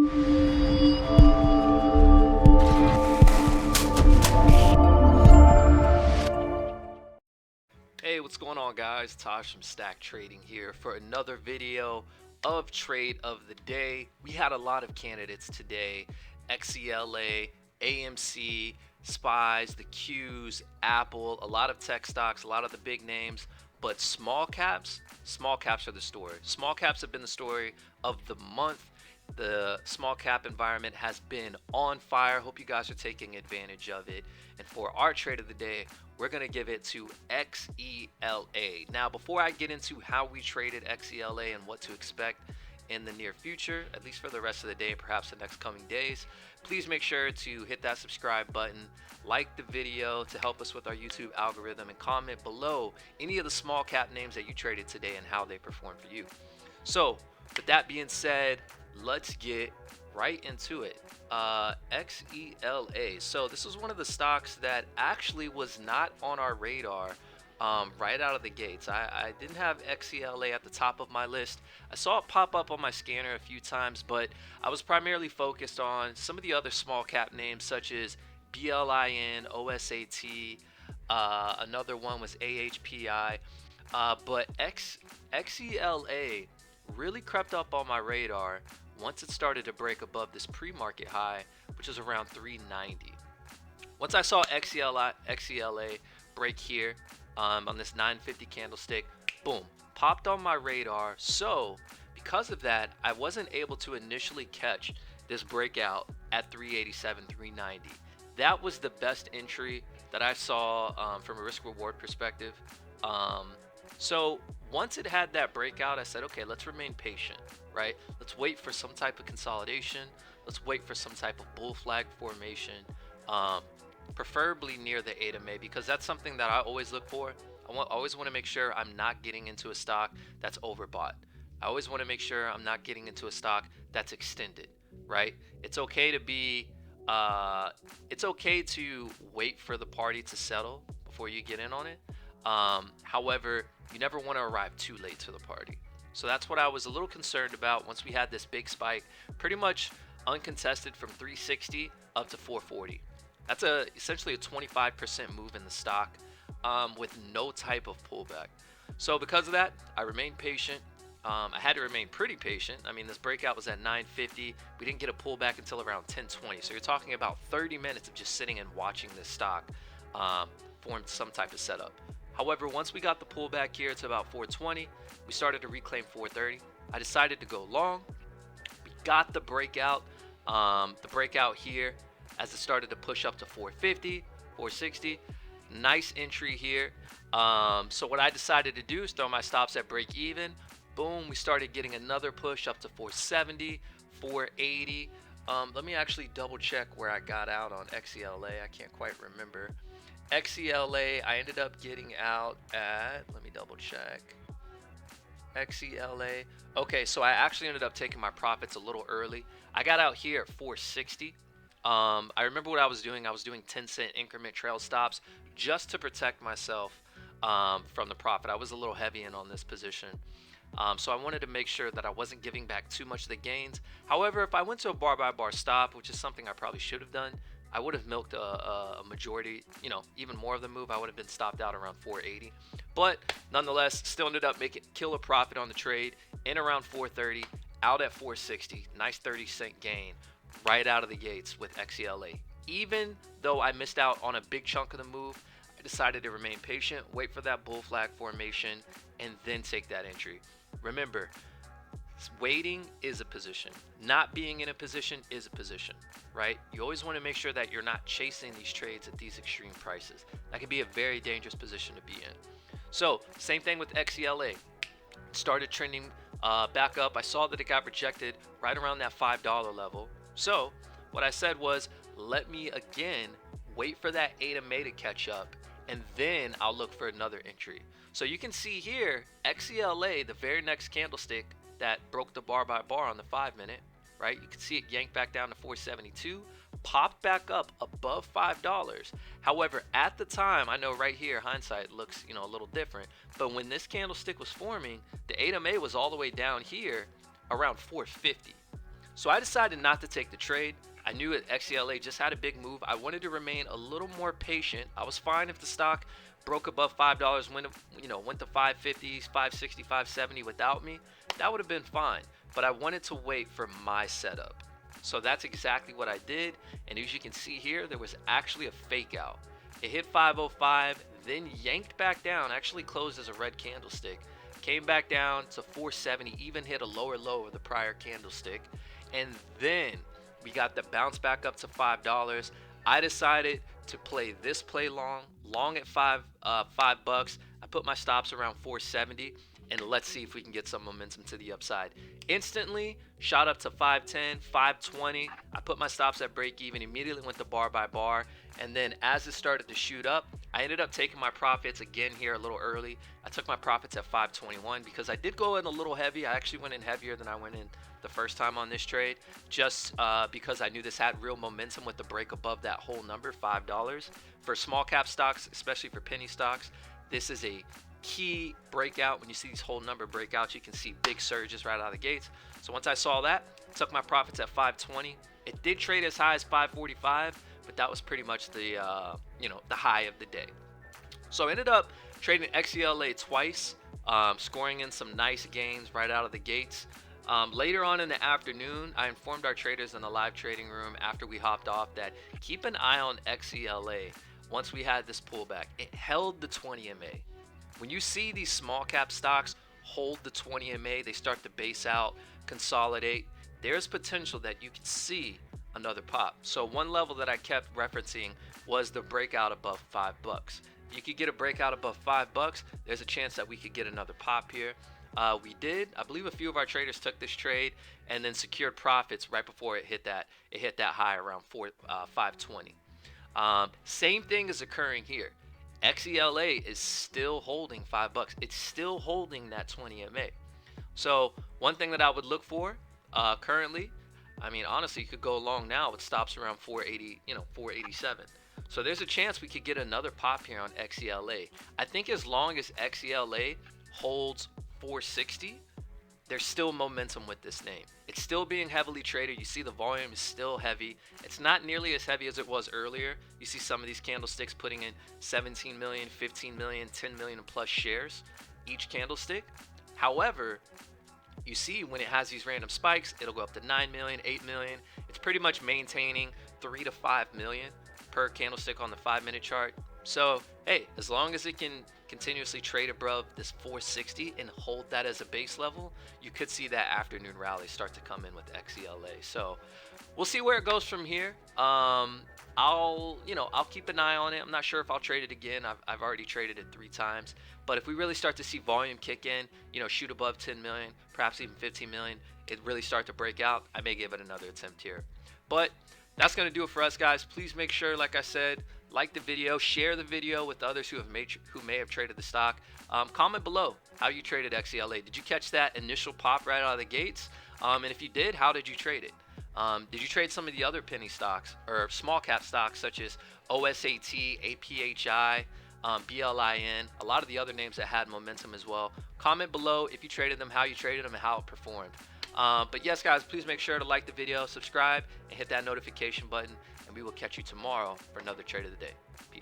Hey, what's going on, guys? Tosh from Stack Trading here for another video of Trade of the Day. We had a lot of candidates today: XELA, AMC, SPYs, the Qs, Apple, a lot of tech stocks, a lot of the big names. But small caps are the story. Small caps have been the story of the month. The small cap environment has been on fire. Hope you guys are taking advantage of it. And for our trade of the day, we're going to give it to XELA. Now, before I get into how we traded XELA and what to expect in the near future, at least for the rest of the day, perhaps the next coming days, please make sure to hit that subscribe button, like the video to help us with our YouTube algorithm, and comment below any of the small cap names that you traded today and how they performed for you. So, with that being said, let's get right into it. XELA. So this was one of the stocks that actually was not on our radar right out of the gates. I didn't have XELA at the top of my list. I saw it pop up on my scanner a few times, but I was primarily focused on some of the other small cap names such as BLIN, OSAT, another one was AHPI, but XELA really crept up on my radar once it started to break above this pre-market high, which is around 390. Once I saw XELA break here on this 950 candlestick, boom, popped on my radar. So because of that, I wasn't able to initially catch this breakout at 387, 390. That was the best entry that I saw from a risk reward perspective. So once it had that breakout, I said, okay, let's remain patient, right? Let's wait for some type of consolidation. Let's wait for some type of bull flag formation, preferably near the AMA, because that's something that I always look for. I always want to make sure I'm not getting into a stock that's overbought. I always want to make sure I'm not getting into a stock that's extended, right? It's okay to be, it's okay to wait for the party to settle before you get in on it. However, you never want to arrive too late to the party. So that's what I was a little concerned about once we had this big spike, pretty much uncontested from 360 up to 440. That's essentially a 25% move in the stock with no type of pullback. So because of that, I remained patient. I had to remain pretty patient. I mean, this breakout was at 950. We didn't get a pullback until around 1020. So you're talking about 30 minutes of just sitting and watching this stock form some type of setup. However, once we got the pullback here to about 420, we started to reclaim 430. I decided to go long. We got the breakout here as it started to push up to 450, 460. Nice entry here. So what I decided to do is throw my stops at break even. Boom, we started getting another push up to 470, 480. Let me actually double check where I got out on XELA. I can't quite remember. XELA, I ended up getting out at, let me double check. XELA. Okay, so I actually ended up taking my profits a little early. I got out here at 460. I remember what I was doing. I was doing 10-cent increment trail stops just to protect myself from the profit. I was a little heavy in on this position. So I wanted to make sure that I wasn't giving back too much of the gains. However, if I went to a bar by bar stop, which is something I probably should have done, I would have milked a majority, even more of the move. I would have been stopped out around 480. But nonetheless, still ended up making killer profit on the trade in around 430, out at 460. Nice 30-cent gain right out of the gates with XELA. Even though I missed out on a big chunk of the move, I decided to remain patient, wait for that bull flag formation, and then take that entry. Remember, waiting is a position. Not being in a position is a position, right? You always want to make sure that you're not chasing these trades at these extreme prices. That can be a very dangerous position to be in. So, same thing with XELA. Started trending back up. I saw that it got rejected right around that $5 level. So, what I said was, let me again wait for that AMA to catch up, and then I'll look for another entry. So you can see here, XELA, the very next candlestick that broke the bar by bar on the 5-minute, right? You can see it yank back down to 472, popped back up above $5. However, at the time, I know right here, hindsight looks, a little different, but when this candlestick was forming, the AMA was all the way down here around 450. So I decided not to take the trade. I knew that XELA just had a big move. I wanted to remain a little more patient. I was fine if the stock broke above $5, went to 550s, 560, 570 without me. That would have been fine. But I wanted to wait for my setup. So that's exactly what I did. And as you can see here, there was actually a fake out. It hit 505, then yanked back down, actually closed as a red candlestick. Came back down to 470, even hit a lower low of the prior candlestick. And then we got the bounce back up to $5. I decided to play this play long at $5. I put my stops around 470, and let's see if we can get some momentum to the upside. Instantly shot up to 510, 520. I put my stops at break even, immediately went to bar by bar, and then as it started to shoot up, I ended up taking my profits again here a little early. I took my profits at 521 because I did go in a little heavy. I actually went in heavier than I went in the first time on this trade, just because I knew this had real momentum with the break above that whole number, $5. For small cap stocks, especially for penny stocks, this is a key breakout. When you see these whole number breakouts, you can see big surges right out of the gates. So once I saw that, took my profits at 520. It did trade as high as 545, but that was pretty much the the high of the day. So I ended up trading XELA twice, scoring in some nice gains right out of the gates. Later on in the afternoon, I informed our traders in the live trading room after we hopped off that keep an eye on XELA. Once we had this pullback, it held the 20 MA. When you see these small cap stocks hold the 20 MA, they start to base out, consolidate, there's potential that you can see another pop. So one level that I kept referencing was the breakout above $5. If you could get a breakout above $5, there's a chance that we could get another pop here. We did. I believe a few of our traders took this trade and then secured profits right before it hit that high around 520. Same thing is occurring here. XELA is still holding $5. It's still holding that 20 MA. So one thing that I would look for currently, I mean, honestly, you could go long now with stops around 480, 487. So there's a chance we could get another pop here on XELA. I think as long as XELA holds 460, there's still momentum with this name. It's still being heavily traded. You see the volume is still heavy. It's not nearly as heavy as it was earlier. You see some of these candlesticks putting in 17 million, 15 million, 10 million plus shares each candlestick. However, you see when it has these random spikes, it'll go up to 9 million, 8 million. It's pretty much maintaining 3 to 5 million per candlestick on the 5-minute chart. So, hey, as long as it can continuously trade above this 460 and hold that as a base level, you could see that afternoon rally start to come in with XELA. So we'll see where it goes from here. I'll keep an eye on it. I'm not sure if I'll trade it again. I've already traded it 3 times. But if we really start to see volume kick in, shoot above 10 million, perhaps even 15 million, it really start to break out, I may give it another attempt here. But that's going to do it for us, guys. Please make sure, like I said, like the video, share the video with others who may have traded the stock. Comment below how you traded XELA. Did you catch that initial pop right out of the gates? And if you did, how did you trade it? Did you trade some of the other penny stocks or small cap stocks such as OSAT, APHI, BLIN, a lot of the other names that had momentum as well? Comment below if you traded them, how you traded them, and how it performed. But yes, guys, please make sure to like the video, subscribe, and hit that notification button. And we will catch you tomorrow for another trade of the day. Peace.